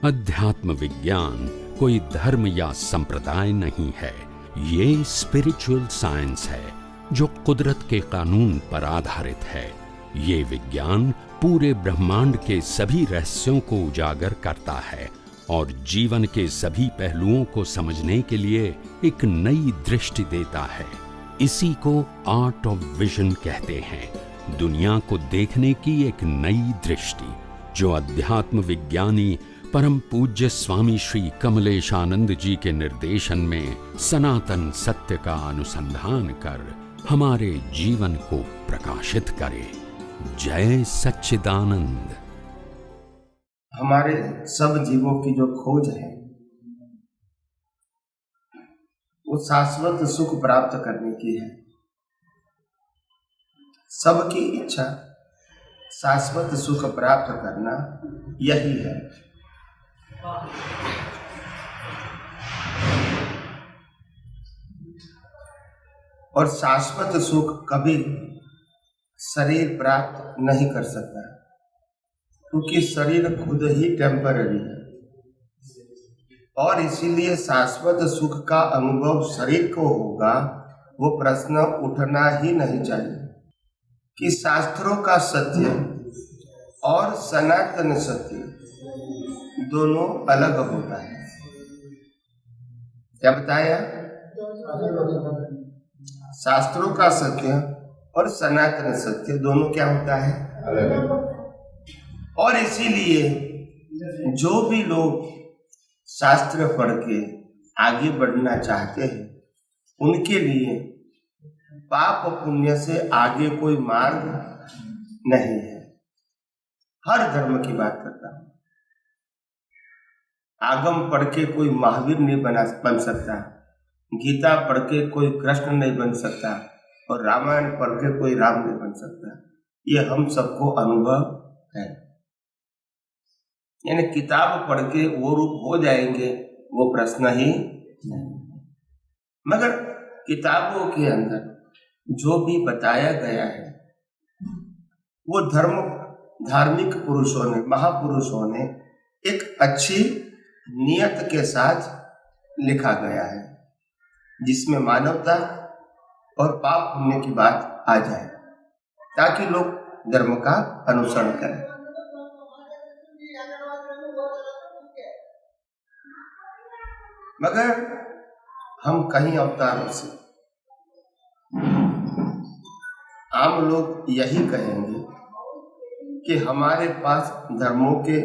अध्यात्म विज्ञान कोई धर्म या संप्रदाय नहीं है, ये स्पिरिचुअल साइंस है जो कुदरत के कानून पर आधारित है। ये विज्ञान पूरे ब्रह्मांड के सभी रहस्यों को उजागर करता है और जीवन के सभी पहलुओं को समझने के लिए एक नई दृष्टि देता है। इसी को आर्ट ऑफ विजन कहते हैं, दुनिया को देखने की एक नई दृष्टि, जो अध्यात्म विज्ञानी परम पूज्य स्वामी श्री कमलेशानंद जी के निर्देशन में सनातन सत्य का अनुसंधान कर हमारे जीवन को प्रकाशित करे। जय सच्चिदानंद। हमारे सब जीवों की जो खोज है वो शाश्वत सुख प्राप्त करने की है। सबकी इच्छा शाश्वत सुख प्राप्त करना यही है। और शाश्वत सुख कभी शरीर प्राप्त नहीं कर सकता, क्योंकि शरीर खुद ही टेम्पररी है। और इसीलिए शाश्वत सुख का अनुभव शरीर को होगा, वो प्रश्न उठना ही नहीं चाहिए कि शास्त्रों का सत्य और सनातन सत्य दोनों अलग होता है। क्या बताया? शास्त्रों का सत्य और सनातन सत्य दोनों क्या होता है? अलग। और इसीलिए जो भी लोग शास्त्र पढ़ के आगे बढ़ना चाहते हैं, उनके लिए पाप पुण्य से आगे कोई मार्ग नहीं है। हर धर्म की बात करता हूं। आगम पढ़ के कोई महावीर नहीं बन सकता, गीता पढ़ के कोई कृष्ण नहीं बन सकता, और रामायण पढ़ के कोई राम नहीं बन सकता। ये हम सबको अनुभव है। यानी किताब पढ़ के वो रूप हो जाएंगे, वो प्रश्न ही नहीं। मगर किताबों के अंदर जो भी बताया गया है वो धार्मिक पुरुषों ने, महापुरुषों ने एक अच्छी नियत के साथ लिखा गया है, जिसमें मानवता और पाप पुण्य की बात आ जाए, ताकि लोग धर्म का अनुसरण करें। मगर हम कहीं अवतारों से आम लोग यही कहेंगे कि हमारे पास धर्मों के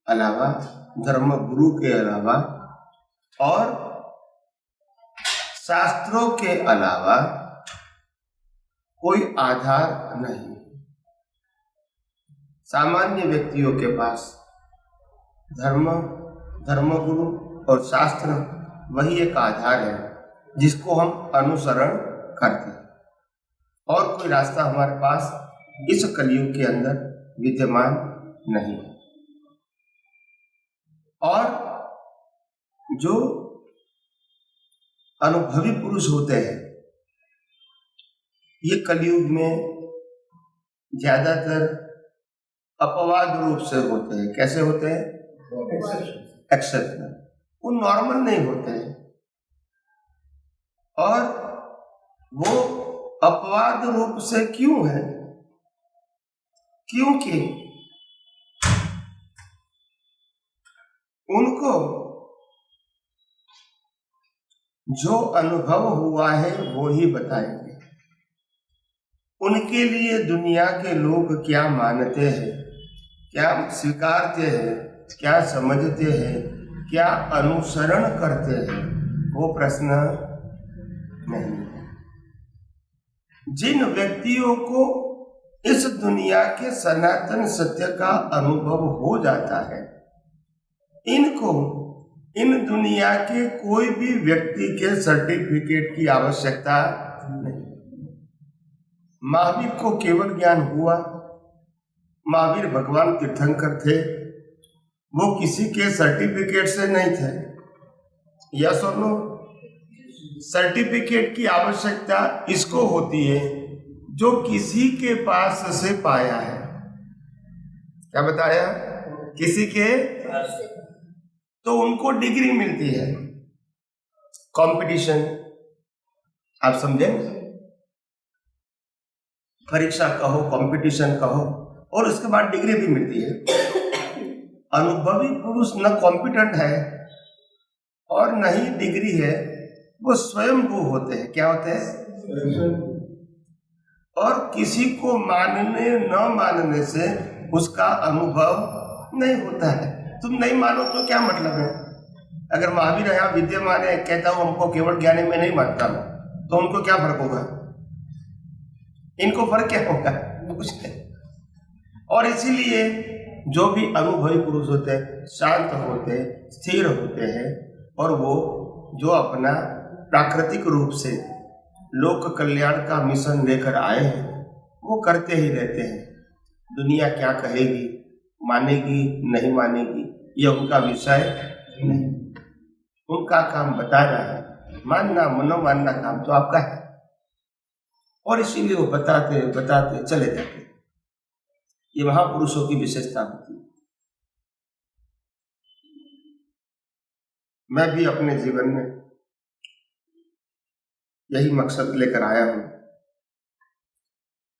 अलावा, धर्म गुरु के अलावा और शास्त्रों के अलावा कोई आधार नहीं। सामान्य व्यक्तियों के पास धर्मगुरु और शास्त्र वही एक आधार है जिसको हम अनुसरण करते हैं, और कोई रास्ता हमारे पास इस कलयुग के अंदर विद्यमान नहीं है। और जो अनुभवी पुरुष होते हैं, ये कलयुग में ज्यादातर अपवाद रूप से होते हैं। कैसे होते हैं? एक्सेप्शनल। वो नॉर्मल नहीं होते हैं, और वो अपवाद रूप से क्यों है? क्योंकि उनको जो अनुभव हुआ है वो ही बताएंगे। उनके लिए दुनिया के लोग क्या मानते हैं, क्या स्वीकारते हैं, क्या समझते हैं, क्या अनुसरण करते हैं, वो प्रश्न नहीं है। जिन व्यक्तियों को इस दुनिया के सनातन सत्य का अनुभव हो जाता है, इनको इन दुनिया के कोई भी व्यक्ति के सर्टिफिकेट की आवश्यकता नहीं। महावीर को केवल ज्ञान हुआ। महावीर भगवान तीर्थंकर थे, वो किसी के सर्टिफिकेट से नहीं थे। यस और नो? सर्टिफिकेट की आवश्यकता इसको होती है जो किसी के पास से पाया है। क्या बताया? किसी के तो उनको डिग्री मिलती है। कंपटीशन, आप समझे, परीक्षा कहो, कंपटीशन कहो, और उसके बाद डिग्री भी मिलती है। अनुभवी पुरुष न कॉम्पिटेंट है और न ही डिग्री है, वो स्वयं वो होते हैं। क्या होते हैं? और किसी को मानने न मानने से उसका अनुभव नहीं होता है। तुम नहीं मानो तो क्या मतलब है? अगर महावीर यहाँ विद्यमान है, कहता हूँ हमको केवल ज्ञानी में नहीं मानता हूँ, तो उनको क्या फर्क होगा? इनको फर्क क्या होगा? कुछ नहीं। और इसीलिए जो भी अनुभवी पुरुष होते हैं, शांत होते हैं, स्थिर होते हैं, और वो जो अपना प्राकृतिक रूप से लोक कल्याण का मिशन लेकर आए हैं, वो करते ही रहते हैं। दुनिया क्या कहेगी, मानेगी नहीं मानेगी, ये उनका विषय नहीं। उनका काम बताना है, मानना मनो मानना काम तो आपका है। और इसीलिए वो बताते बताते चले जाते। ये महापुरुषों की विशेषता होती है। मैं भी अपने जीवन में यही मकसद लेकर आया हूं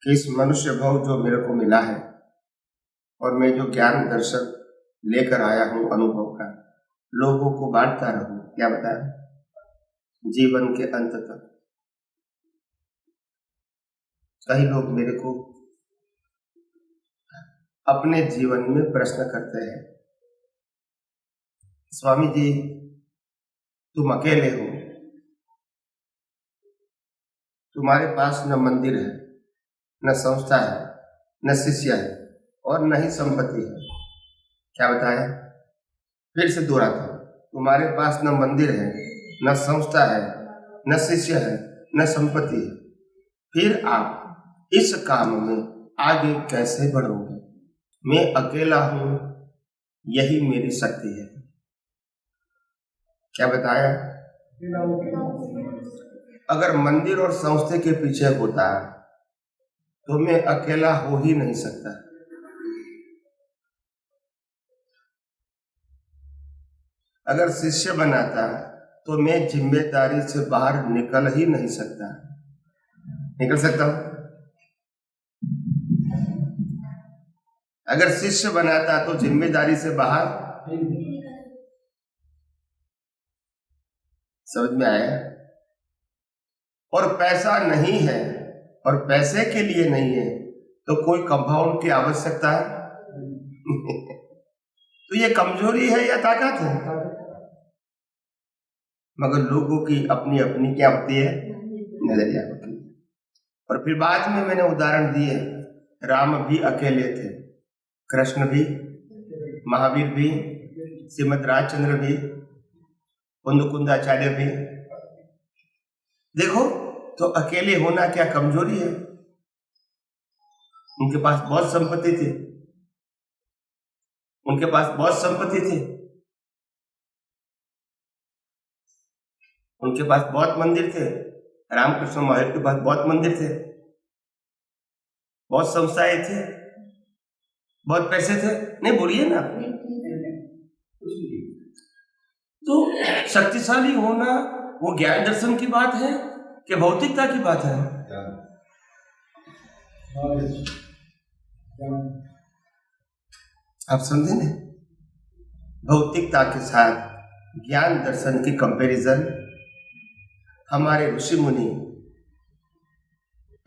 कि इस मनुष्य भाव जो मेरे को मिला है, और मैं जो ज्ञान दर्शन लेकर आया हूं अनुभव का, लोगों को बांटता रहूं। क्या बताया? जीवन के अंत तक। कई लोग मेरे को अपने जीवन में प्रश्न करते हैं, स्वामी जी तुम अकेले हो, तुम्हारे पास न मंदिर है, न संस्था है, न शिष्य है, और न ही संपत्ति है। क्या बताया? फिर से दोहराता हूं, तुम्हारे पास न मंदिर है, न संस्था है, न शिष्य है, न संपत्ति है, फिर आप इस काम में आगे कैसे बढ़ोगे? मैं अकेला हूं, यही मेरी शक्ति है। क्या बताया? अगर मंदिर और संस्था के पीछे होता तो मैं अकेला हो ही नहीं सकता। अगर शिष्य बनाता तो मैं जिम्मेदारी से बाहर निकल ही नहीं सकता। निकल सकता हूं? अगर शिष्य बनाता तो जिम्मेदारी से बाहर। समझ में आया? और पैसा नहीं है और पैसे के लिए नहीं है तो कोई कंपाउंड की आवश्यकता है? तो ये कमजोरी है या ताकत है? मगर लोगों की अपनी अपनी क्या होती है? नजरिया होती है। और फिर बाद में मैंने उदाहरण दिए, राम भी अकेले थे, कृष्ण भी, महावीर भी, श्रीमद राजचंद्र भी, कुंदकुंदाचार्य भी। देखो तो अकेले होना क्या कमजोरी है? उनके पास बहुत संपत्ति थी, उनके पास बहुत संपत्ति थी, उनके पास बहुत मंदिर थे। रामकृष्ण महावीर के पास बहुत मंदिर थे, बहुत संस्थाएं थे, बहुत पैसे थे। नहीं बोलिए ना। तो शक्तिशाली होना वो ज्ञान दर्शन की बात है कि भौतिकता की बात है? आप समझे ना? भौतिकता के साथ ज्ञान दर्शन की कंपैरिजन हमारे ऋषि मुनि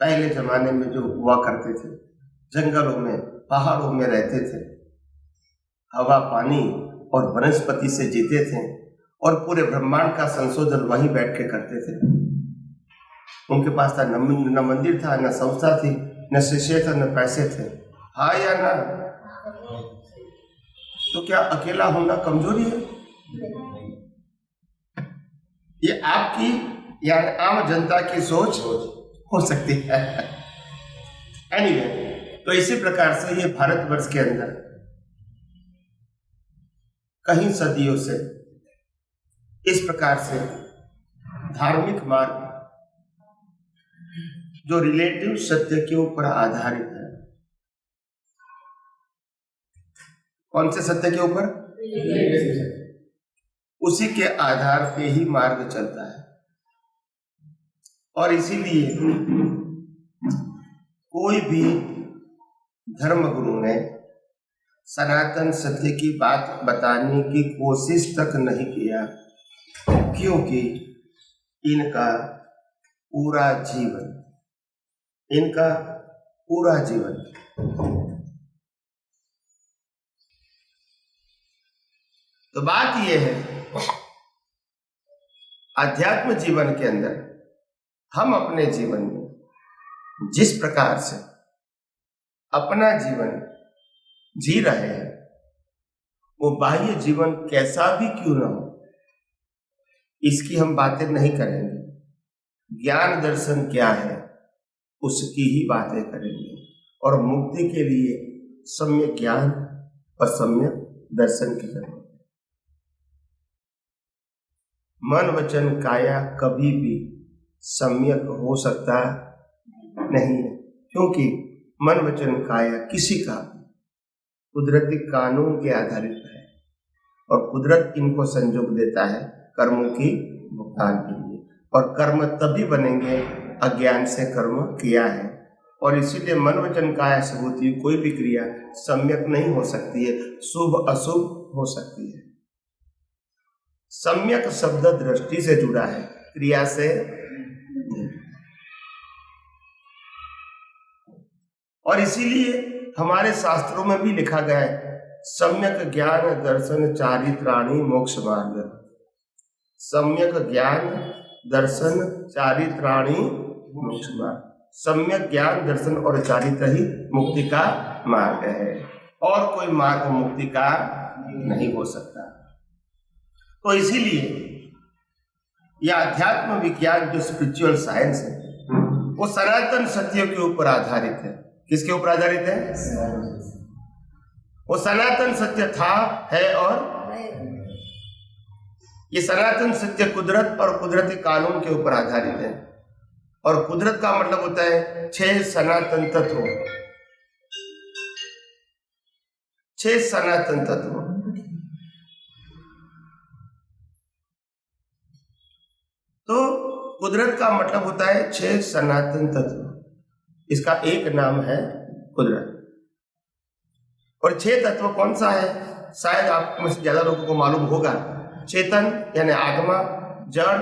पहले जमाने में जो हुआ करते थे, जंगलों में पहाड़ों में रहते थे, हवा पानी और वनस्पति से जीते थे, और पूरे ब्रह्मांड का संशोधन वहीं बैठ के करते थे। उनके पास था न मंदिर था, न संस्था थी, न शिष्य था, न पैसे थे। हाँ या ना? तो क्या अकेला होना कमजोरी है? ये आपकी या आम जनता की सोच हो सकती है। एनीवे, तो इसी प्रकार से ये भारतवर्ष के अंदर कहीं सदियों से इस प्रकार से धार्मिक मार्ग जो रिलेटिव सत्य के ऊपर आधारित है। कौन से सत्य के ऊपर? उसी के आधार पे ही मार्ग चलता है। और इसीलिए कोई भी धर्मगुरु ने सनातन सत्य की बात बताने की कोशिश तक नहीं किया, क्योंकि इनका पूरा जीवन तो बात यह है, आध्यात्म जीवन के अंदर हम अपने जीवन में जिस प्रकार से अपना जीवन जी रहे हैं, वो बाह्य जीवन कैसा भी क्यों न हो, इसकी हम बातें नहीं करेंगे। ज्ञान दर्शन क्या है उसकी ही बातें करेंगे, और मुक्ति के लिए सम्यक ज्ञान और सम्यक दर्शन की जरूरत है। मन वचन काया कभी भी सम्यक हो सकता नहीं है, क्योंकि मन वचन काया किसी का कुदरती कानून के आधारित है, और कुदरत इनको संयोग देता है कर्मों की भुगतान के लिए, और कर्म तभी बनेंगे अज्ञान से कर्म किया है। और इसीलिए मन वचन काया से होती हुई कोई भी क्रिया सम्यक नहीं हो सकती है, शुभ अशुभ हो सकती है। सम्यक शब्द दृष्टि से जुड़ा है, क्रिया से नहीं। और इसीलिए हमारे शास्त्रों में भी लिखा गया है, सम्यक ज्ञान दर्शन चारित्राणि मोक्ष मार्ग। सम्यक ज्ञान दर्शन चारित्राणि मोक्ष मार्ग। सम्यक ज्ञान दर्शन और चारित्र ही मुक्ति का मार्ग है, और कोई मार्ग मुक्ति का नहीं हो सकता। तो इसीलिए यह अध्यात्म विज्ञान जो स्पिरिचुअल साइंस है, वो सनातन सत्य के ऊपर आधारित है। किसके ऊपर आधारित है? वो सनातन सत्य था, है, और ये सनातन सत्य कुदरत और कुदरती कानून के ऊपर आधारित है। और कुदरत का मतलब होता है 6 सनातन तत्व। 6 सनातन तत्व। तो कुदरत का मतलब होता है 6 सनातन तत्व। इसका एक नाम है कुदरत। और 6 तत्व कौन सा है? शायद आप में से ज्यादा लोगों को मालूम होगा। चेतन यानी आत्मा, जड़,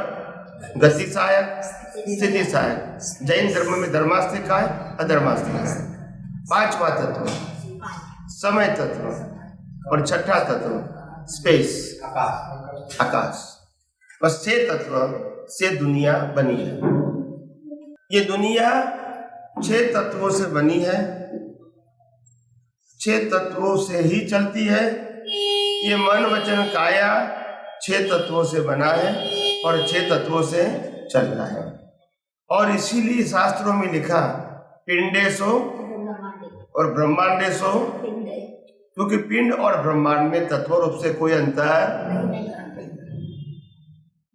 गति सहायक, स्थिति सहायक। जैन धर्म में धर्मास्तिक का है, अधर्मास्तिक है। 5वां तत्व समय तत्व, और 6ठा तत्व स्पेस, आकाश। बस 6 तत्व से दुनिया बनी है। ये दुनिया 6 तत्वों से बनी है, 6 तत्वों से ही चलती है। ये मन वचन काया 6 तत्वों से बना है और 6 तत्वों से चलता है। और इसीलिए शास्त्रों में लिखा पिंडेशो और ब्रह्मांडेशो, क्योंकि पिंड और ब्रह्मांड में तत्व रूप से कोई अंतर नहीं।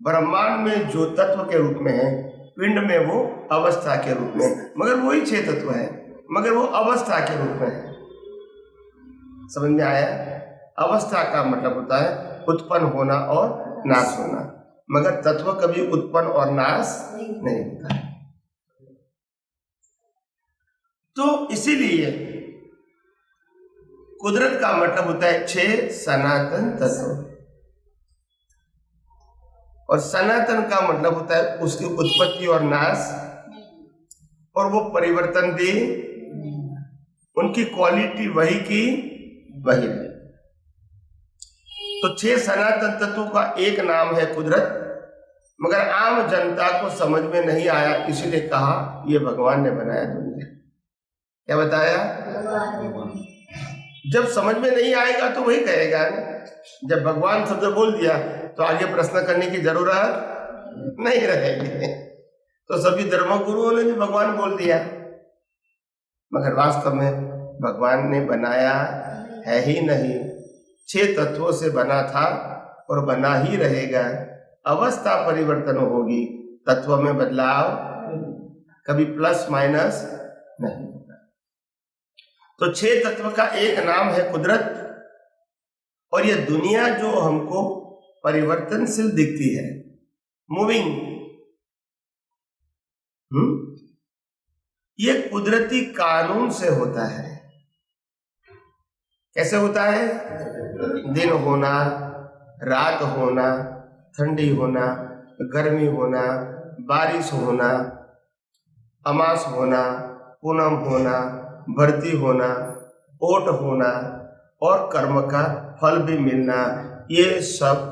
ब्रह्मांड में जो तत्व के रूप में है, पिंड में वो अवस्था के रूप में, मगर वही 6 तत्व है, मगर वो अवस्था के रूप में है। समझ में आया? अवस्था का मतलब होता है उत्पन्न होना और नाश होना, मगर तत्व कभी उत्पन्न और नाश नहीं होता है। तो इसीलिए कुदरत का मतलब होता है 6 सनातन तत्व, और सनातन का मतलब होता है उसकी उत्पत्ति और नाश, और वो परिवर्तन भी, उनकी क्वालिटी वही की वही है। तो 6 सनातन तत्वों का एक नाम है कुदरत, मगर आम जनता को समझ में नहीं आया, इसीलिए कहा ये भगवान ने बनाया दुनिया। क्या बताया? जब समझ में नहीं आएगा तो वही कहेगा। जब भगवान शब्द बोल दिया तो आगे प्रश्न करने की जरूरत नहीं रहेगी। तो सभी धर्मगुरुओं ने भी भगवान बोल दिया, मगर वास्तव में भगवान ने बनाया है ही नहीं। 6 तत्वों से बना था और बना ही रहेगा। अवस्था परिवर्तन होगी, तत्व में बदलाव कभी प्लस माइनस नहीं होगा। तो 6 तत्व का एक नाम है कुदरत। और ये दुनिया जो हमको परिवर्तनशील दिखती है, मूविंग। ये कुदरती कानून से होता है। कैसे होता है? दिन होना, रात होना, ठंडी होना, गर्मी होना, बारिश होना, अमास होना, पूनम होना, भर्ती होना, ओट होना और कर्म का फल भी मिलना, ये सब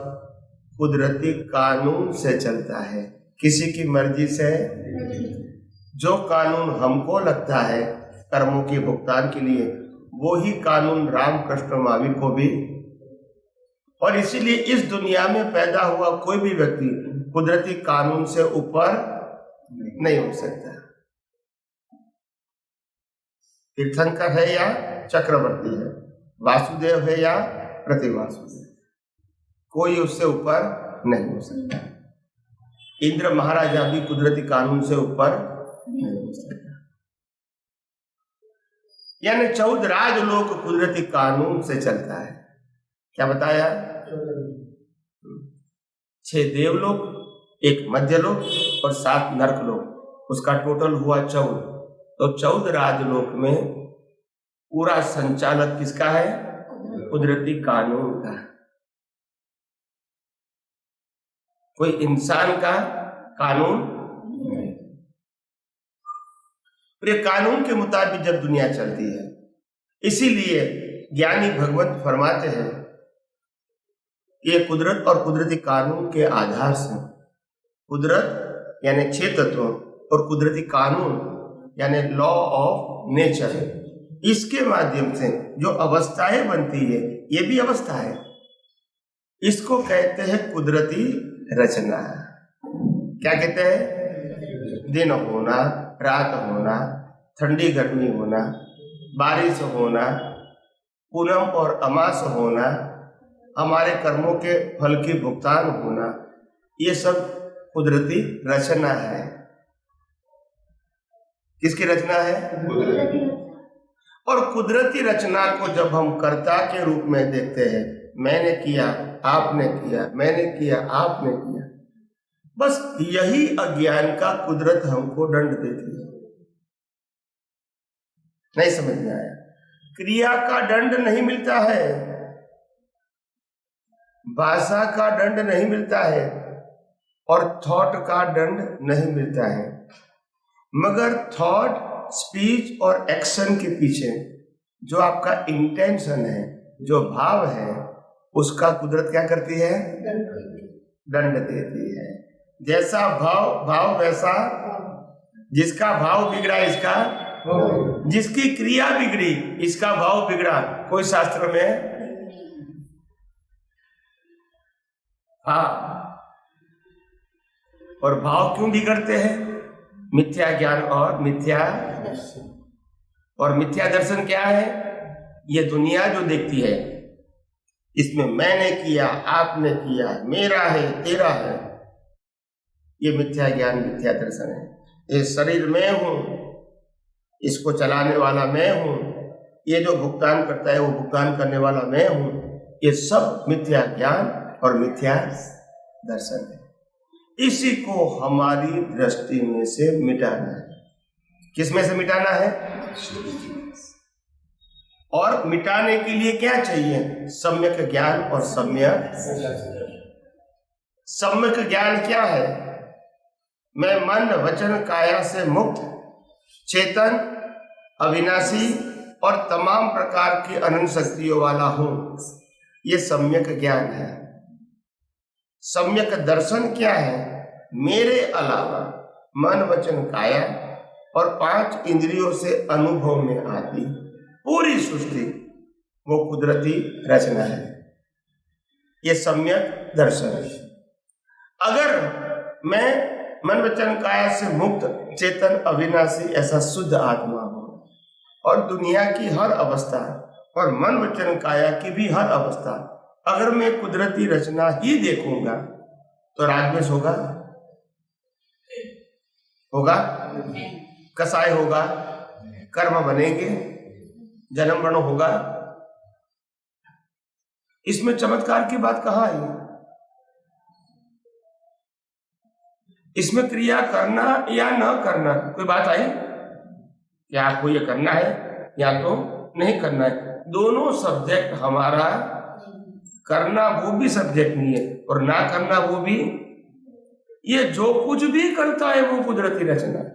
कुदरती कानून से चलता है, किसी की मर्जी से। जो कानून हमको लगता है कर्मों के भुगतान के लिए, वो ही कानून रामकृष्ण महावीर को भी। और इसीलिए इस दुनिया में पैदा हुआ कोई भी व्यक्ति कुदरती कानून से ऊपर नहीं हो सकता। तीर्थंकर है या चक्रवर्ती है, वासुदेव है या प्रतिवासुदेव, कोई उससे ऊपर नहीं हो सकता। इंद्र महाराजा भी कुदरती कानून से ऊपर नहीं हो सकता। यानी 14 राजलोक कुदरती कानून से चलता है। क्या बताया? 6 देवलोक, 1 मध्यलोक और 7 नरकलोक, उसका टोटल हुआ 14। तो 14 राजलोक में पूरा संचालक किसका है? कुदरती कानून का। कोई इंसान का कानून नहीं। ये कानून के मुताबिक जब दुनिया चलती है, इसीलिए ज्ञानी भगवंत फरमाते हैं कि ये कुदरत और कुदरती कानून के आधार से, कुदरत यानी 6 तत्व और कुदरती कानून यानी लॉ ऑफ नेचर, इसके माध्यम से जो अवस्थाएं बनती है, ये भी अवस्था है, इसको कहते हैं कुदरती रचना। क्या कहते हैं? दिन होना, रात होना, ठंडी गर्मी होना, बारिश होना, पूनम और अमास होना, हमारे कर्मों के फल की भुगतान होना, ये सब कुदरती रचना है। किसकी रचना है? और कुदरती रचना को जब हम कर्ता के रूप में देखते हैं, मैंने किया, आपने किया, मैंने किया, आपने किया, बस यही अज्ञान का कुदरत हमको दंड देती है। नहीं समझ में आया? क्रिया का दंड नहीं मिलता है, भाषा का दंड नहीं मिलता है और थॉट का दंड नहीं मिलता है, मगर थॉट, स्पीच और एक्शन के पीछे जो आपका इंटेंशन है, जो भाव है, उसका कुदरत क्या करती है? दंड देती है। जैसा भाव वैसा, जिसका भाव बिगड़ा इसका, जिसकी क्रिया बिगड़ी इसका भाव बिगड़ा। कोई शास्त्र में और भाव क्यों बिगड़ते हैं? मिथ्या ज्ञान और मिथ्या दर्शन। और मिथ्या दर्शन क्या है? ये दुनिया जो देखती है, इसमें मैंने किया, आपने किया, मेरा है, तेरा है, ये मिथ्या ज्ञान, मिथ्या दर्शन है। ये शरीर मैं हूं, इसको चलाने वाला मैं हूं, ये जो भुगतान करता है वो भुगतान करने वाला मैं हूं, ये सब मिथ्या ज्ञान और मिथ्या दर्शन है। इसी को हमारी दृष्टि में से मिटाना है। किस में से मिटाना है? और मिटाने के लिए क्या चाहिए? सम्यक ज्ञान और सम्यक ज्ञान क्या है? मैं मन वचन काया से मुक्त, चेतन, अविनाशी और तमाम प्रकार की अनंत शक्तियों वाला हूं, ये सम्यक ज्ञान है। सम्यक दर्शन क्या है? मेरे अलावा मन वचन काया और 5 इंद्रियों से अनुभव में आती पूरी सृष्टि वो कुदरती रचना है। ये सम्यक दर्शन है। अगर मैं मन वचन काया से मुक्त, चेतन, अविनाशी ऐसा शुद्ध आत्मा हूं और दुनिया की हर अवस्था और मन वचन काया की भी हर अवस्था अगर मैं कुदरती रचना ही देखूंगा तो राजवेश होगा, कसाय होगा, कर्म बनेंगे, जन्म मरण होगा। इसमें चमत्कार की बात कहाँ है? इसमें क्रिया करना या न करना, कोई बात आई क्या आपको ये करना है या तो नहीं करना है? दोनों सब्जेक्ट हमारा, करना वो भी सब्जेक्ट नहीं है और ना करना वो भी। ये जो कुछ भी करता है वो कुदरती रचना है।